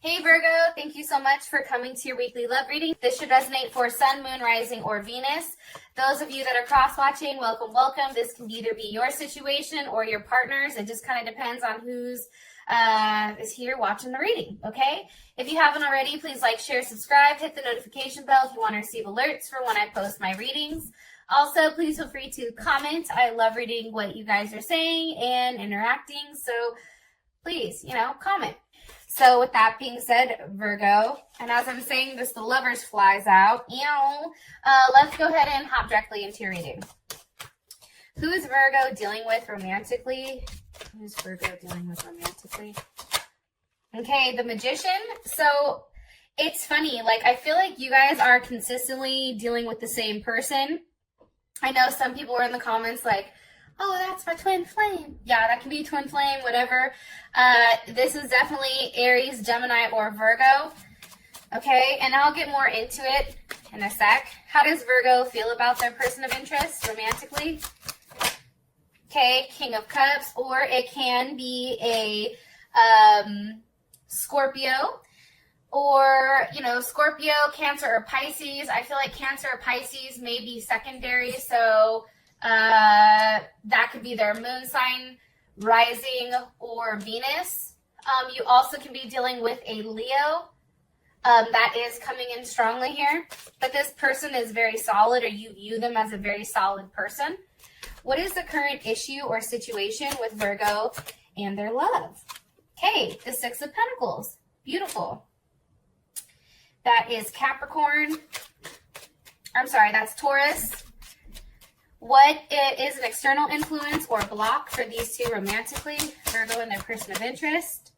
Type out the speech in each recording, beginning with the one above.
Hey Virgo, thank you so much for coming to your weekly love reading. This should resonate for Sun, Moon, Rising, or Venus. Those of you that are cross-watching, welcome, welcome. This can either be your situation or your partner's. It just kind of depends on who's is here watching the reading, okay? If you haven't already, please like, share, subscribe, hit the notification bell if you want to receive alerts for when I post my readings. Also, please feel free to comment. I love reading what you guys are saying and interacting, so please, comment. So with that being said, Virgo, and as I'm saying this, the lovers flies out. Let's go ahead and hop directly into your reading. Who is Virgo dealing with romantically? Who's Virgo dealing with romantically? Okay, the Magician. So it's funny, I feel like you guys are consistently dealing with the same person. I know some people were in the comments like, oh, that's my twin flame. Yeah, that can be twin flame, whatever. This is definitely Aries, Gemini, or Virgo. Okay, and I'll get more into it in a sec. How does Virgo feel about their person of interest romantically? Okay, King of Cups, or it can be a Scorpio, or, Scorpio, Cancer, or Pisces. I feel like Cancer or Pisces may be secondary, so that could be their moon sign, rising, or Venus. You also can be dealing with a Leo that is coming in strongly here, but this person is very solid, or you view them as a very solid person. What is the current issue or situation with Virgo and their love? Okay, the Six of Pentacles. Beautiful. That is Capricorn. I'm sorry, that's Taurus. What is an external influence or block for these two romantically? Virgo and their person of interest.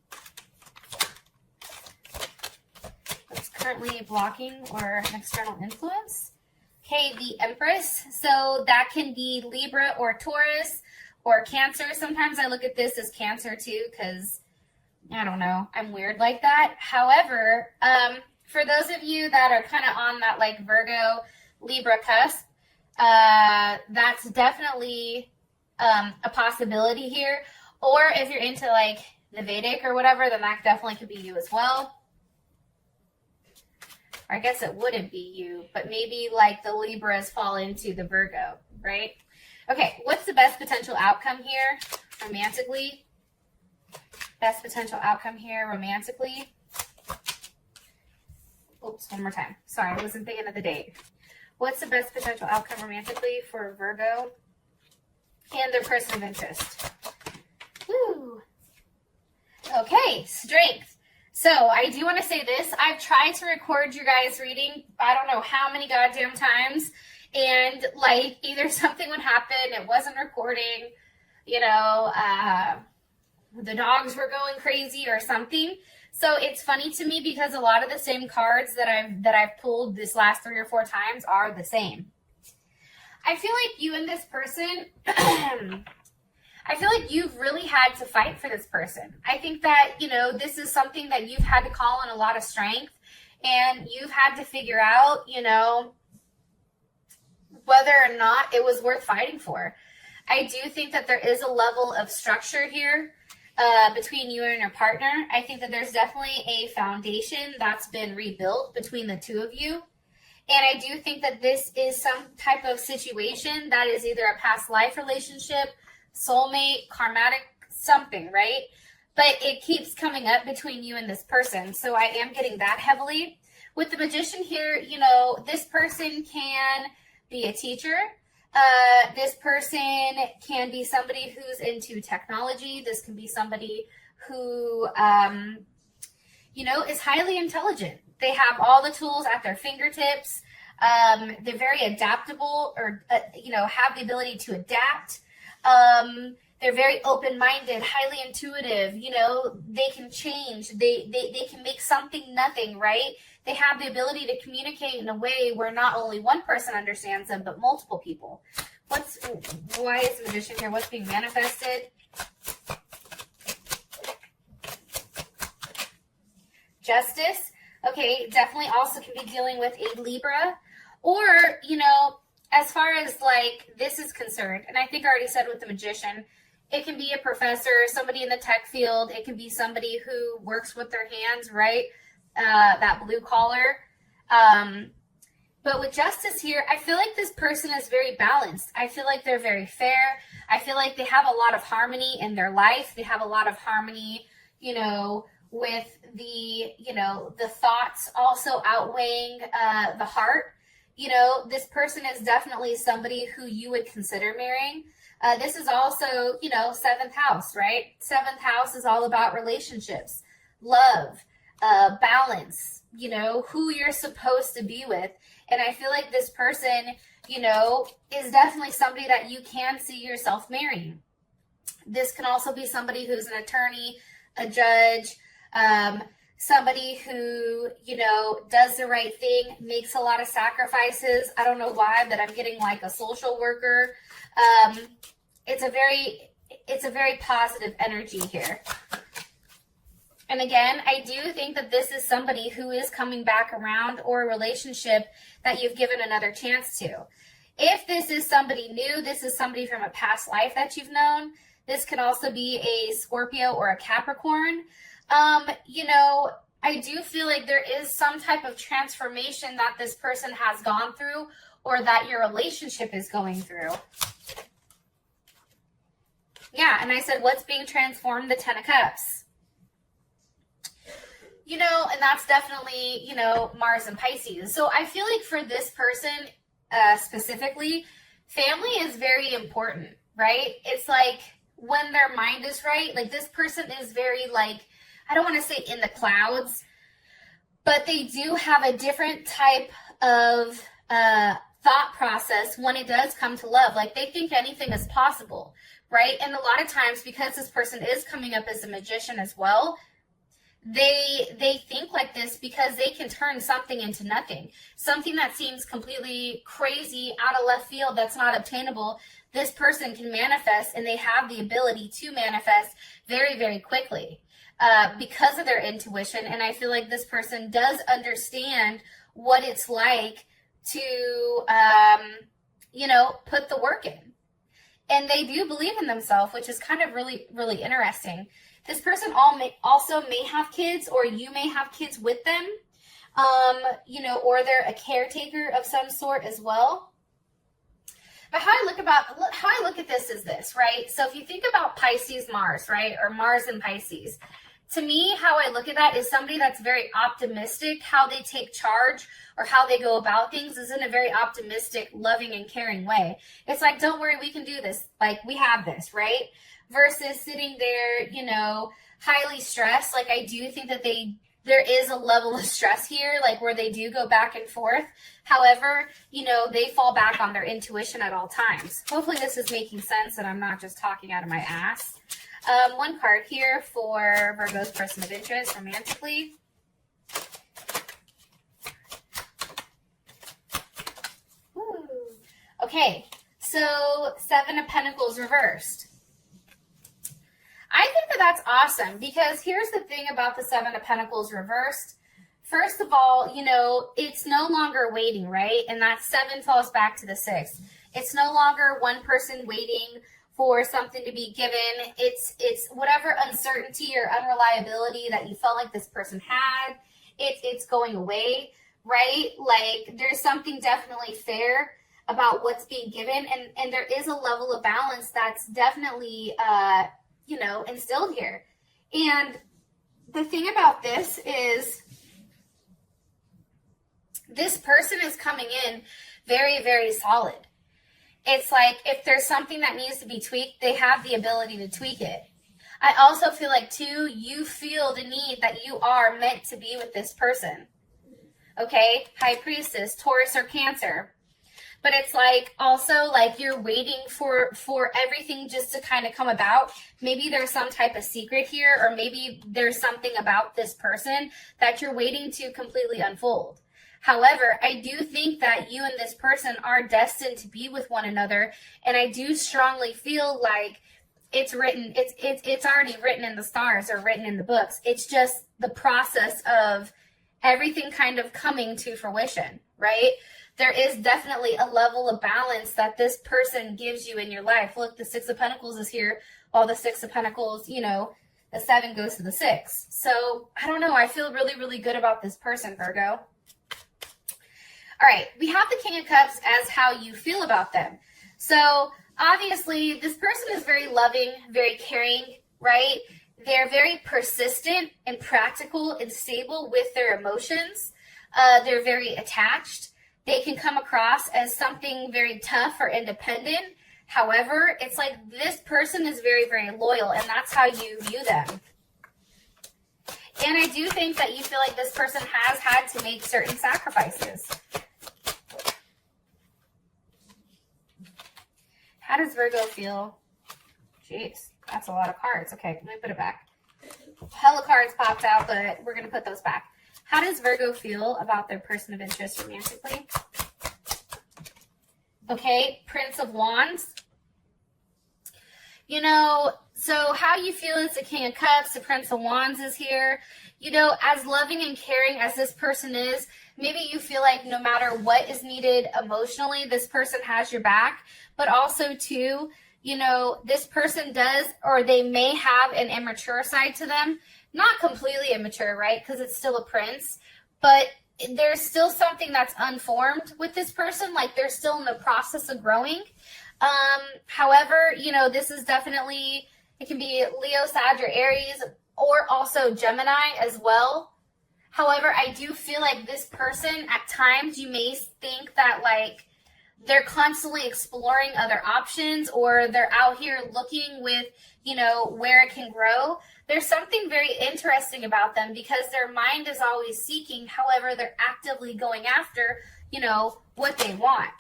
What's currently blocking or an external influence? Okay, the Empress. So that can be Libra or Taurus or Cancer. Sometimes I look at this as Cancer too because, I don't know, I'm weird like that. However, for those of you that are kind of on that Virgo, Libra cusp, that's definitely a possibility here. Or if you're into the Vedic or whatever, then that definitely could be you as well. Or I guess it wouldn't be you, but maybe the Libras fall into the Virgo, right? Okay, what's the best potential outcome here romantically? Best potential outcome here romantically. Oops, one more time. Sorry, I wasn't thinking of the date. What's the best potential outcome romantically for Virgo and their person of interest? Woo. Okay, Strength. So I do want to say this. I've tried to record your guys' reading, I don't know how many goddamn times, and either something would happen, it wasn't recording, the dogs were going crazy or something. So it's funny to me because a lot of the same cards that I've pulled this last 3 or 4 times are the same. I feel like you and this person, I feel like you've really had to fight for this person. I think that, this is something that you've had to call on a lot of strength, and you've had to figure out, whether or not it was worth fighting for. I do think that there is a level of structure here between you and your partner. I think that there's definitely a foundation that's been rebuilt between the two of you. And I do think that this is some type of situation that is either a past life relationship, soulmate, karmatic, something, right? But it keeps coming up between you and this person. So I am getting that heavily. With the Magician here, this person can be a teacher. This person can be somebody who's into technology. This can be somebody who, is highly intelligent. They have all the tools at their fingertips. They're very adaptable, or, have the ability to adapt. They're very open-minded, highly intuitive. They can change. They can make something nothing, right? They have the ability to communicate in a way where not only one person understands them, but multiple people. Why is the Magician here? What's being manifested? Justice. Okay, definitely also can be dealing with a Libra. Or, as far as this is concerned, and I think I already said with the Magician, It can be a professor, somebody in the tech field. It can be somebody who works with their hands, right? That blue collar. But with justice here, I feel like this person is very balanced. I feel like they're very fair. I feel like they have a lot of harmony in their life. They have a lot of harmony, you know, with the, you know, the thoughts also outweighing the heart. You know, this person is definitely somebody who you would consider marrying. This is also, you know, 7th house, right? 7th house is all about relationships, love, balance, you know, who you're supposed to be with. And I feel like this person, you know, is definitely somebody that you can see yourself marrying. This can also be somebody who's an attorney, a judge, somebody who, you know, does the right thing, makes a lot of sacrifices. I don't know why, but I'm getting like a social worker. It's a very positive energy here. And again, I do think that this is somebody who is coming back around, or a relationship that you've given another chance to. If this is somebody new, this is somebody from a past life that you've known. This could also be a Scorpio or a Capricorn. You know, I do feel like there is some type of transformation that this person has gone through, or that your relationship is going through. Yeah, and I said, what's being transformed? The 10 of Cups. You know, and that's definitely, you know, Mars and Pisces. So I feel like for this person specifically, family is very important, right? It's like when their mind is right, like this person is very like, I don't want to say in the clouds, but they do have a different type of thought process when it does come to love. Like they think anything is possible, right? And a lot of times, because this person is coming up as a magician as well, they think like this because they can turn something into nothing. Something that seems completely crazy, out of left field, that's not obtainable, this person can manifest, and they have the ability to manifest very, very quickly because of their intuition. And I feel like this person does understand what it's like to, you know, put the work in. And they do believe in themselves, which is kind of really, really interesting. This person also may have kids, or you may have kids with them, you know, or they're a caretaker of some sort as well. But how I look at this is this, right? So if you think about Pisces Mars, right, or Mars and Pisces, to me, how I look at that is somebody that's very optimistic. How they take charge or how they go about things is in a very optimistic, loving, and caring way. It's like, don't worry, we can do this. Like, we have this, right? Versus sitting there, you know, highly stressed. Like, I do think that there is a level of stress here, like where they do go back and forth. However, you know, they fall back on their intuition at all times. Hopefully this is making sense and I'm not just talking out of my ass. One card here for Virgo's person of interest romantically. Ooh. Okay, so 7 of Pentacles reversed. I think that that's awesome, because here's the thing about the 7 of Pentacles reversed. First of all, you know, it's no longer waiting, right? And that 7 falls back to the 6. It's no longer one person waiting for something to be given. It's whatever uncertainty or unreliability that you felt like this person had, it's going away, right? Like, there's something definitely fair about what's being given, and there is a level of balance that's definitely you know, instilled here. And the thing about this is, this person is coming in very, very solid. It's like, if there's something that needs to be tweaked, they have the ability to tweak it. I also feel like, too, you feel the need that you are meant to be with this person. Okay? High Priestess, Taurus or Cancer. But it's like, also, like, you're waiting for everything just to kind of come about. Maybe there's some type of secret here, or maybe there's something about this person that you're waiting to completely unfold. However, I do think that you and this person are destined to be with one another, and I do strongly feel like it's written, it's already written in the stars or written in the books. It's just the process of everything kind of coming to fruition, right? There is definitely a level of balance that this person gives you in your life. Look, the 6 of Pentacles is here, while the Six of Pentacles, you know, the 7 goes to the 6. So I don't know. I feel really, really good about this person, Virgo. All right, we have the King of Cups as how you feel about them. So obviously, this person is very loving, very caring, right? They're very persistent and practical and stable with their emotions. They're very attached. They can come across as something very tough or independent. However, it's like this person is very, very loyal, and that's how you view them. And I do think that you feel like this person has had to make certain sacrifices. How does Virgo feel? Jeez, that's a lot of cards. Okay, let me put it back. Hella cards popped out, but we're going to put those back. How does Virgo feel about their person of interest romantically? Okay, Prince of Wands. You know, so how you feel is the King of Cups, the Prince of Wands is here. You know, as loving and caring as this person is, maybe you feel like no matter what is needed emotionally, this person has your back. But also, too, you know, this person does, or they may have an immature side to them. Not completely immature, right? Because it's still a prince. But there's still something that's unformed with this person. Like, they're still in the process of growing. However, you know, this is definitely, it can be Leo, Sag, or Aries, or also Gemini as well. However, I do feel like this person, at times, you may think that, like, they're constantly exploring other options, or they're out here looking with, you know, where it can grow. There's something very interesting about them because their mind is always seeking. However, they're actively going after, you know, what they want.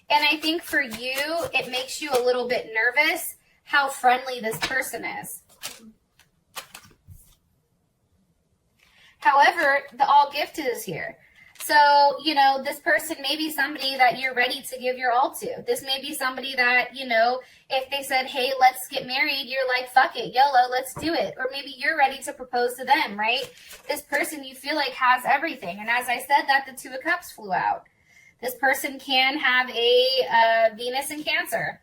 And I think for you, it makes you a little bit nervous how friendly this person is. However, the all gifted is here. So, you know, this person may be somebody that you're ready to give your all to. This may be somebody that, you know, if they said, hey, let's get married, you're like, fuck it, YOLO, let's do it. Or maybe you're ready to propose to them, right? This person you feel like has everything. And as I said, that the Two of Cups flew out. This person can have a Venus in Cancer.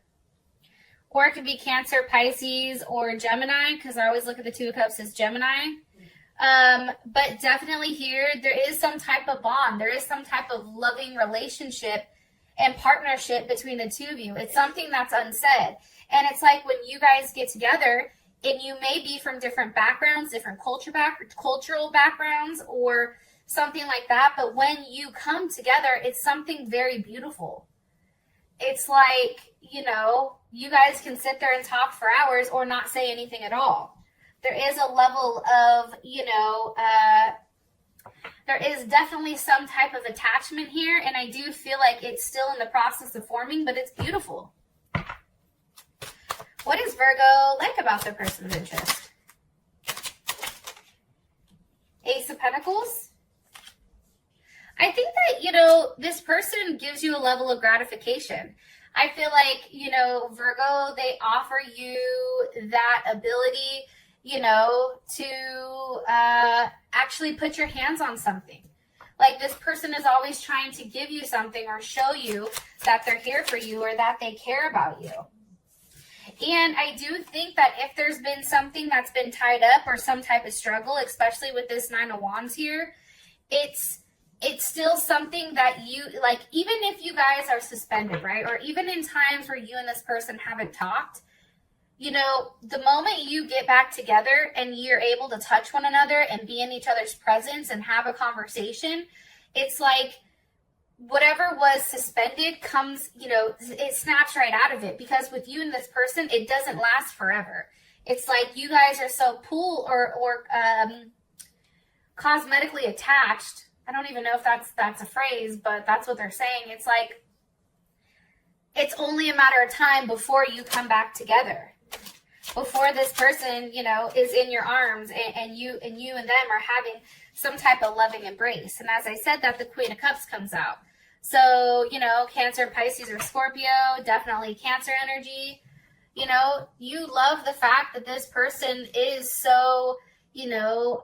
Or it could be Cancer, Pisces, or Gemini, because I always look at the Two of Cups as Gemini. But definitely here, there is some type of bond. There is some type of loving relationship and partnership between the two of you. It's something that's unsaid. And it's like when you guys get together, and you may be from different backgrounds, different cultural backgrounds, or something like that. But when you come together, it's something very beautiful. It's like, you know, you guys can sit there and talk for hours or not say anything at all. There is a level of, you know, there is definitely some type of attachment here, and I do feel like it's still in the process of forming, but it's beautiful. What does Virgo like about their person of interest? Ace of Pentacles. I think that, you know, this person gives you a level of gratification. I feel like, you know, Virgo, they offer you that ability, you know, to actually put your hands on something. Like this person is always trying to give you something or show you that they're here for you or that they care about you. And I do think that if there's been something that's been tied up or some type of struggle, especially with this Nine of Wands here, it's still something that you, like, even if you guys are suspended, right? Or even in times where you and this person haven't talked, you know, the moment you get back together and you're able to touch one another and be in each other's presence and have a conversation, it's like whatever was suspended comes, you know, it snaps right out of it. Because with you and this person, it doesn't last forever. It's like you guys are so or cosmetically attached. I don't even know if that's a phrase, but that's what they're saying. It's like it's only a matter of time before you come back together. Before this person, you know, is in your arms and you and them are having some type of loving embrace. And as I said, that the Queen of Cups comes out. So, you know, Cancer, Pisces, or Scorpio, definitely Cancer energy. You know, you love the fact that this person is so, you know,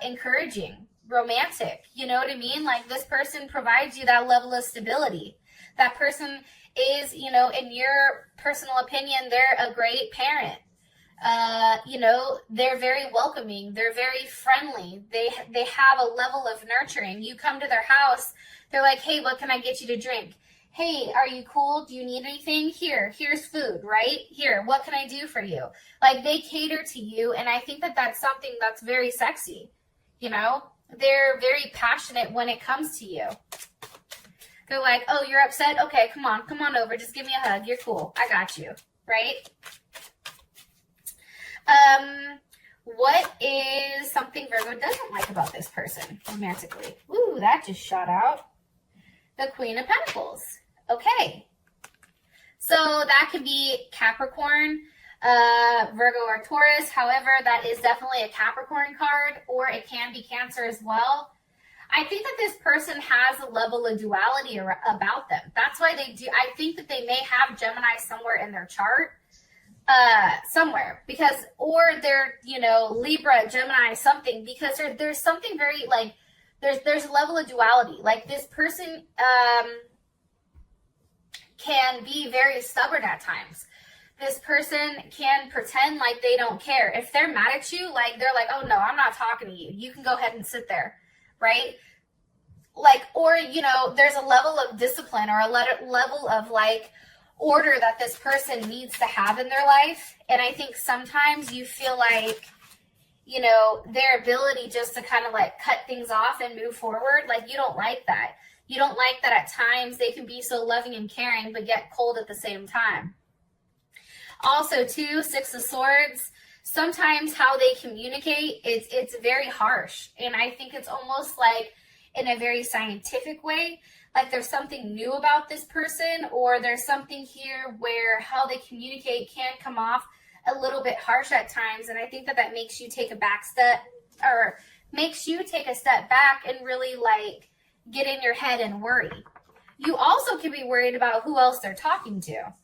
encouraging, romantic. You know what I mean? Like this person provides you that level of stability. That person is, you know, in your personal opinion, they're a great parent. You know, they're very welcoming. They're very friendly. They have a level of nurturing. You come to their house, they're like, hey, what can I get you to drink? Hey, are you cool? Do you need anything? Here's food, right? Here, what can I do for you? Like, they cater to you, and I think that that's something that's very sexy. You know, they're very passionate when it comes to you. They're like, oh, you're upset? Okay, come on over. Just give me a hug. You're cool. I got you, right? What is something Virgo doesn't like about this person romantically? Ooh, that just shot out. The Queen of Pentacles. Okay. So that could be Capricorn, Virgo, or Taurus. However, that is definitely a Capricorn card, or it can be Cancer as well. I think that this person has a level of duality about them. That's why they do. I think that they may have Gemini somewhere in their chart. Somewhere, because, or they're, you know, Libra, Gemini, something, because there's something very, like, there's a level of duality. Like, this person can be very stubborn at times. This person can pretend like they don't care. If they're mad at you, like, they're like, oh no, I'm not talking to you. You can go ahead and sit there, right? Like, or, you know, there's a level of discipline or a level of, like, order that this person needs to have in their life. And I think sometimes you feel like, you know, their ability just to kind of like cut things off and move forward, like, you don't like that. You don't like that at times they can be so loving and caring but get cold at the same time. Also, too, Six of Swords, sometimes how they communicate, it's very harsh. And I think it's almost like in a very scientific way. Like, there's something new about this person, or there's something here where how they communicate can come off a little bit harsh at times. And I think that that makes you take a back step, or makes you take a step back and really, like, get in your head and worry. You also can be worried about who else they're talking to,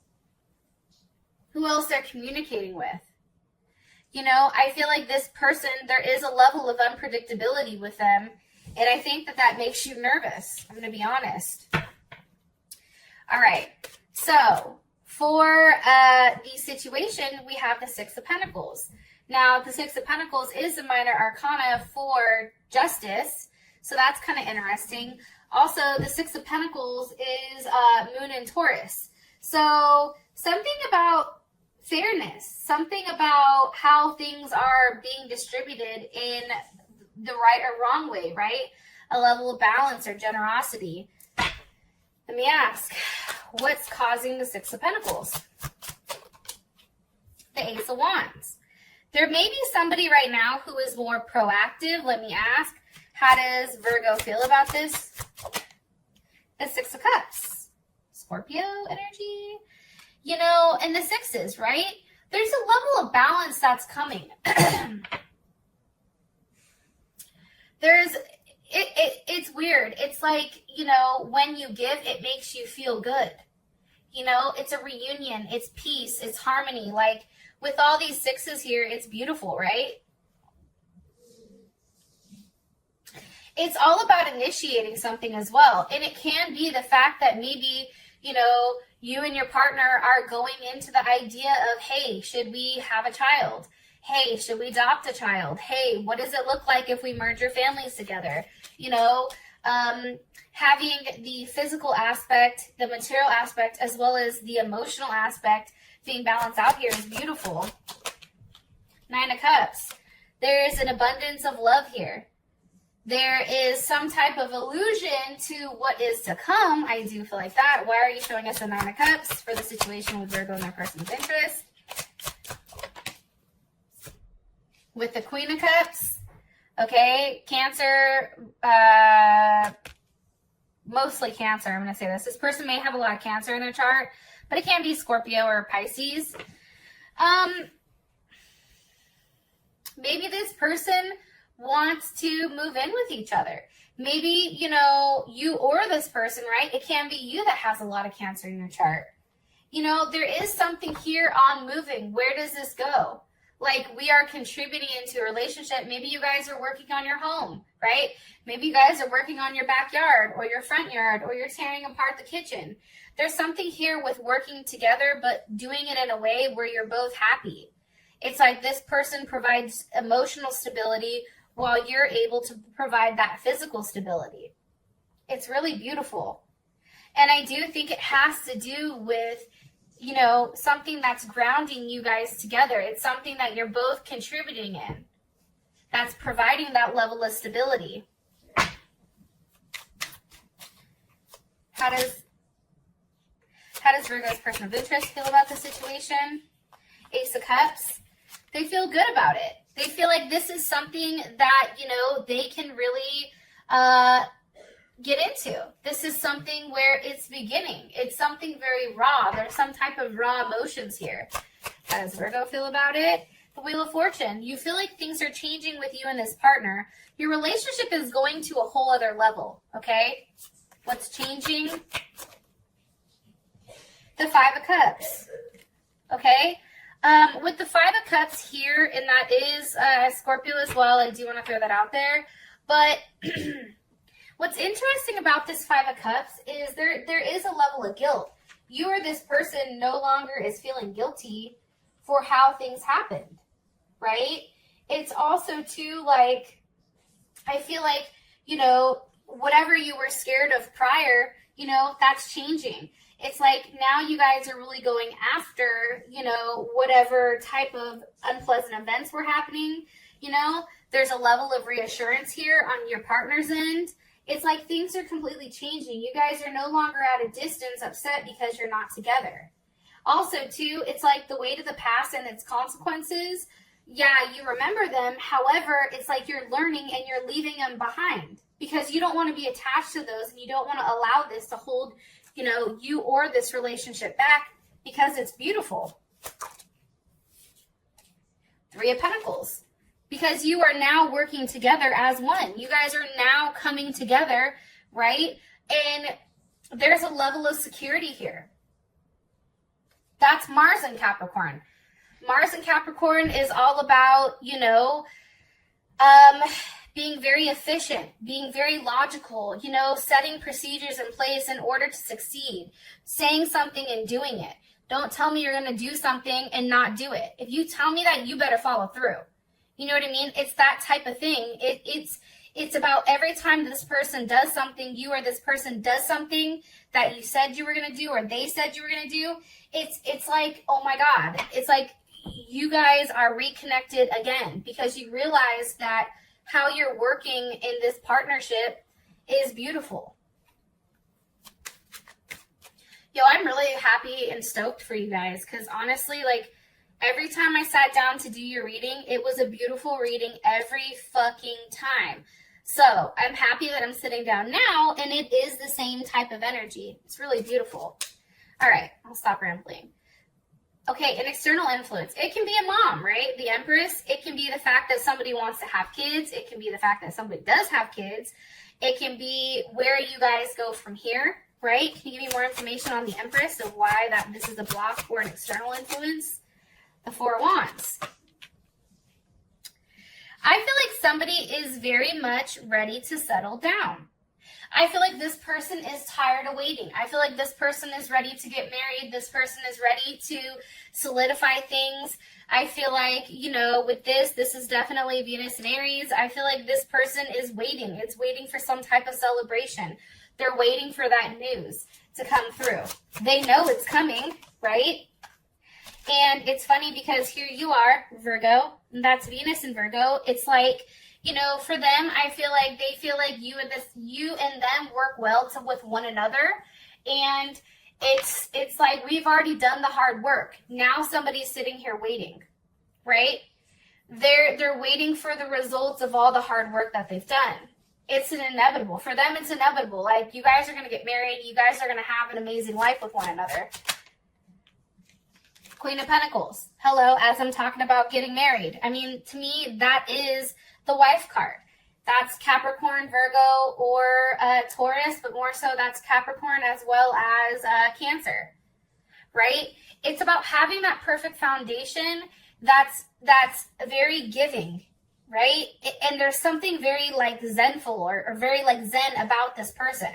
who else they're communicating with. You know, I feel like this person, there is a level of unpredictability with them. And I think that that makes you nervous. I'm going to be honest. All right. So for the situation, we have the Six of Pentacles. Now, the Six of Pentacles is a minor arcana for justice. So that's kind of interesting. Also, the Six of Pentacles is Moon in Taurus. So something about fairness, something about how things are being distributed in the right or wrong way, right? A level of balance or generosity. Let me ask, what's causing the Six of Pentacles? The Ace of Wands. There may be somebody right now who is more proactive. Let me ask, how does Virgo feel about this? The Six of Cups. Scorpio energy. You know, and the sixes, right? There's a level of balance that's coming. It's weird. It's like, you know, when you give, it makes you feel good. You know, it's a reunion. It's peace. It's harmony. Like, with all these sixes here, it's beautiful, right? It's all about initiating something as well. And it can be the fact that maybe, you know, you and your partner are going into the idea of, hey, should we have a child? Hey, should we adopt a child? Hey, what does it look like if we merge your families together? You know, having the physical aspect, the material aspect, as well as the emotional aspect being balanced out here is beautiful. Nine of Cups. There is an abundance of love here. There is some type of allusion to what is to come. I do feel like that. Why are you showing us the Nine of Cups for the situation with Virgo and their person's interest? With the Queen of Cups, okay, Cancer, mostly Cancer, I'm going to say this. This person may have a lot of Cancer in their chart, but it can be Scorpio or Pisces. Maybe this person wants to move in with each other. Maybe, you know, you or this person, right? It can be you that has a lot of Cancer in your chart. You know, there is something here on moving. Where does this go? Like, we are contributing into a relationship. Maybe you guys are working on your home, right? Maybe you guys are working on your backyard or your front yard, or you're tearing apart the kitchen. There's something here with working together, but doing it in a way where you're both happy. It's like this person provides emotional stability while you're able to provide that physical stability. It's really beautiful. And I do think it has to do with, you know, something that's grounding you guys together. It's something that you're both contributing in, that's providing that level of stability. How does Virgo's person of interest feel about the situation? Ace of Cups. They feel good about it. They feel like this is something that, you know, they can really get into. This is something where it's beginning. It's something very raw. There's some type of raw emotions here. How does Virgo feel about it? The Wheel of Fortune. You feel like things are changing with you and this partner. Your relationship is going to a whole other level, okay? What's changing? The Five of Cups, okay? With the Five of Cups here, and that is Scorpio as well, I do want to throw that out there. But what's interesting about this Five of Cups is there is a level of guilt. You or this person no longer is feeling guilty for how things happened, right? It's also too, like, I feel like, you know, whatever you were scared of prior, you know, that's changing. It's like now you guys are really going after, you know, whatever type of unpleasant events were happening. You know, there's a level of reassurance here on your partner's end. It's like things are completely changing. You guys are no longer at a distance upset because you're not together. Also, too, it's like the weight of the past and its consequences. Yeah, you remember them. However, it's like you're learning and you're leaving them behind because you don't want to be attached to those, and you don't want to allow this to hold, you know, you or this relationship back because it's beautiful. Three of Pentacles. Because you are now working together as one. You guys are now coming together, right? And there's a level of security here. That's Mars and Capricorn. Mars and Capricorn is all about, you know, being very efficient, being very logical, you know, setting procedures in place in order to succeed, saying something and doing it. Don't tell me you're going to do something and not do it. If you tell me that, you better follow through. You know what I mean? It's that type of thing. It's about every time this person does something, you or this person does something that you said you were going to do or they said you were going to do, it's like, oh my God. It's like you guys are reconnected again because you realize that how you're working in this partnership is beautiful. Yo, I'm really happy and stoked for you guys because honestly, like, every time I sat down to do your reading, it was a beautiful reading every fucking time. So I'm happy that I'm sitting down now and it is the same type of energy. It's really beautiful. All right, I'll stop rambling. Okay, an external influence. It can be a mom, right? The Empress. It can be the fact that somebody wants to have kids. It can be the fact that somebody does have kids. It can be where you guys go from here, right? Can you give me more information on the Empress of why that this is a block or an external influence? The Four of Wands. I feel like somebody is very much ready to settle down. I feel like this person is tired of waiting. I feel like this person is ready to get married. This person is ready to solidify things. I feel like, you know, with this is definitely Venus and Aries. I feel like this person is waiting. It's waiting for some type of celebration. They're waiting for that news to come through. They know it's coming, right? And it's funny because here you are, Virgo, and that's Venus in Virgo. It's like, you know, for them, I feel like they feel like you and them work well with one another. And it's like we've already done the hard work. Now somebody's sitting here waiting, right? They're waiting for the results of all the hard work that they've done. It's an inevitable. For them, it's inevitable. Like, you guys are going to get married. You guys are going to have an amazing life with one another. Queen of Pentacles. Hello, as I'm talking about getting married. I mean, to me, that is the wife card. That's Capricorn, Virgo, or Taurus, but more so that's Capricorn as well as Cancer, right? It's about having that perfect foundation that's very giving, right? And there's something very like zenful or very like zen about this person.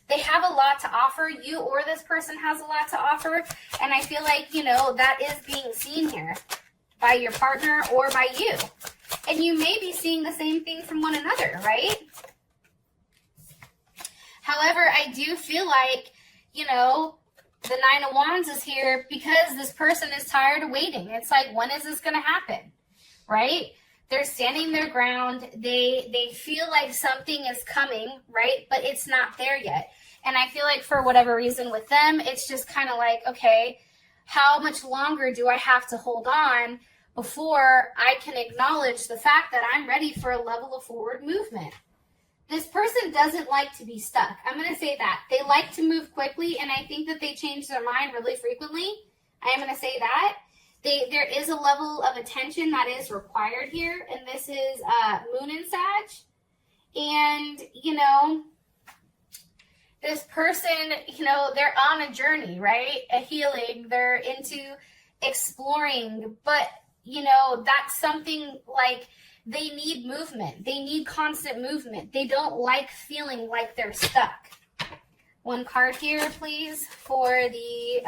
They have a lot to offer. You or this person has a lot to offer. And I feel like, you know, that is being seen here by your partner or by you. And you may be seeing the same thing from one another, right? However, I do feel like, you know, the Nine of Wands is here because this person is tired of waiting. It's like, when is this going to happen, right? They're standing their ground. They feel like something is coming, right? But it's not there yet. And I feel like for whatever reason with them, it's just kind of like, okay, how much longer do I have to hold on before I can acknowledge the fact that I'm ready for a level of forward movement? This person doesn't like to be stuck. I'm going to say that. They like to move quickly, and I think that they change their mind really frequently. I am going to say that. There is a level of attention that is required here, and this is Moon in Sag. And, you know, this person, you know, they're on a journey, right? A healing. They're into exploring, but, you know, that's something like they need movement. They need constant movement. They don't like feeling like they're stuck. One card here, please, for the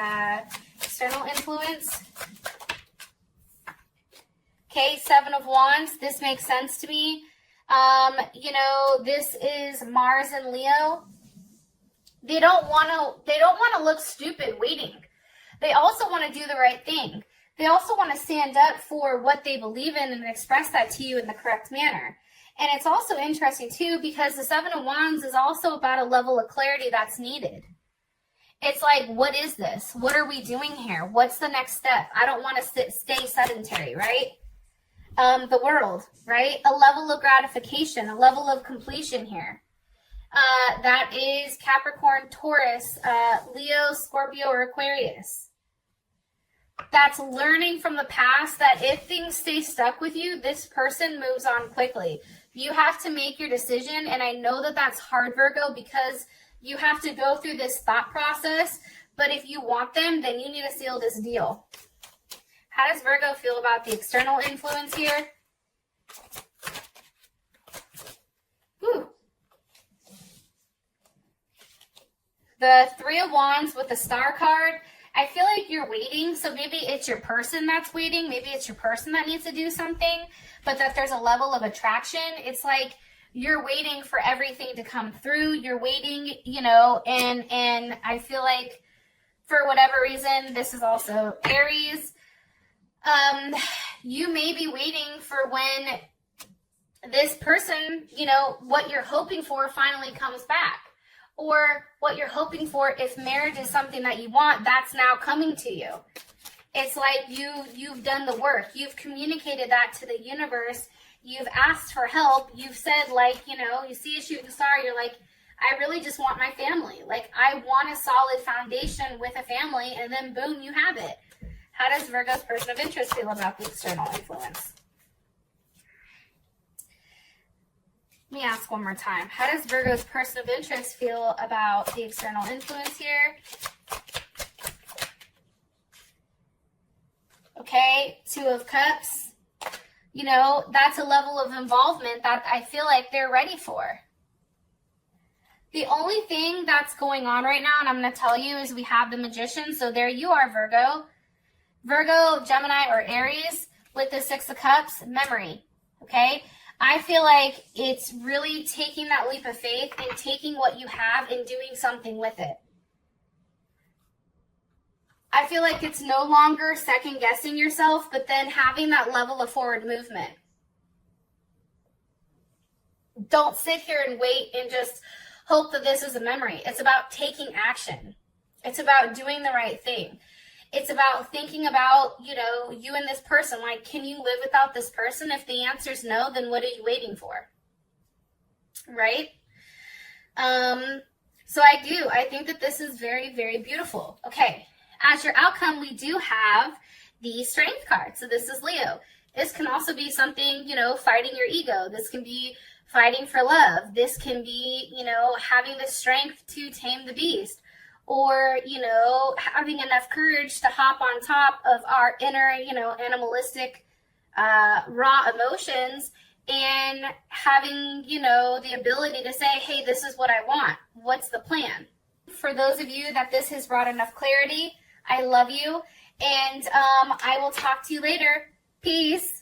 external influence. Okay, Seven of Wands. This makes sense to me. You know, this is Mars and Leo. They don't want to look stupid waiting. They also want to do the right thing. They also want to stand up for what they believe in and express that to you in the correct manner. And it's also interesting, too, because the Seven of Wands is also about a level of clarity that's needed. It's like, what is this? What are we doing here? What's the next step? I don't want to stay sedentary, right? The World, right? A level of gratification, a level of completion here. That is Capricorn, Taurus, Leo, Scorpio, or Aquarius. That's learning from the past that if things stay stuck with you, this person moves on quickly. You have to make your decision, and I know that that's hard, Virgo, because you have to go through this thought process, but if you want them, then you need to seal this deal. How does Virgo feel about the external influence here? Whew. The Three of Wands with the Star card. I feel like you're waiting, so maybe it's your person that's waiting. Maybe it's your person that needs to do something, but that there's a level of attraction. It's like you're waiting for everything to come through. You're waiting, you know, and I feel like for whatever reason, this is also Aries. You may be waiting for when this person, you know, what you're hoping for finally comes back. Or what you're hoping for, if marriage is something that you want, that's now coming to you. It's like you've done the work. You've communicated that to the universe. You've asked for help. You've said, like, you know, you see a shooting star, you're like, I really just want my family. Like, I want a solid foundation with a family, and then boom, you have it. How does Virgo's person of interest feel about the external influence? Let me ask one more time. How does Virgo's person of interest feel about the external influence here? Okay, Two of Cups. You know, that's a level of involvement that I feel like they're ready for. The only thing that's going on right now, and I'm going to tell you, is we have the Magician. So there you are, Virgo. Virgo, Gemini, or Aries with the Six of Cups, memory. Okay? I feel like it's really taking that leap of faith and taking what you have and doing something with it. I feel like it's no longer second guessing yourself, but then having that level of forward movement. Don't sit here and wait and just hope that this is a memory. It's about taking action. It's about doing the right thing. It's about thinking about, you know, you and this person. Like, can you live without this person? If the answer is no, then what are you waiting for? Right? So I do. I think that this is very, very beautiful. Okay. As your outcome, we do have the Strength card. So this is Leo. This can also be something, you know, fighting your ego. This can be fighting for love. This can be, you know, having the strength to tame the beast. Or, you know, having enough courage to hop on top of our inner, you know, animalistic raw emotions and having, you know, the ability to say, hey, this is what I want. What's the plan? For those of you that this has brought enough clarity, I love you. And I will talk to you later. Peace.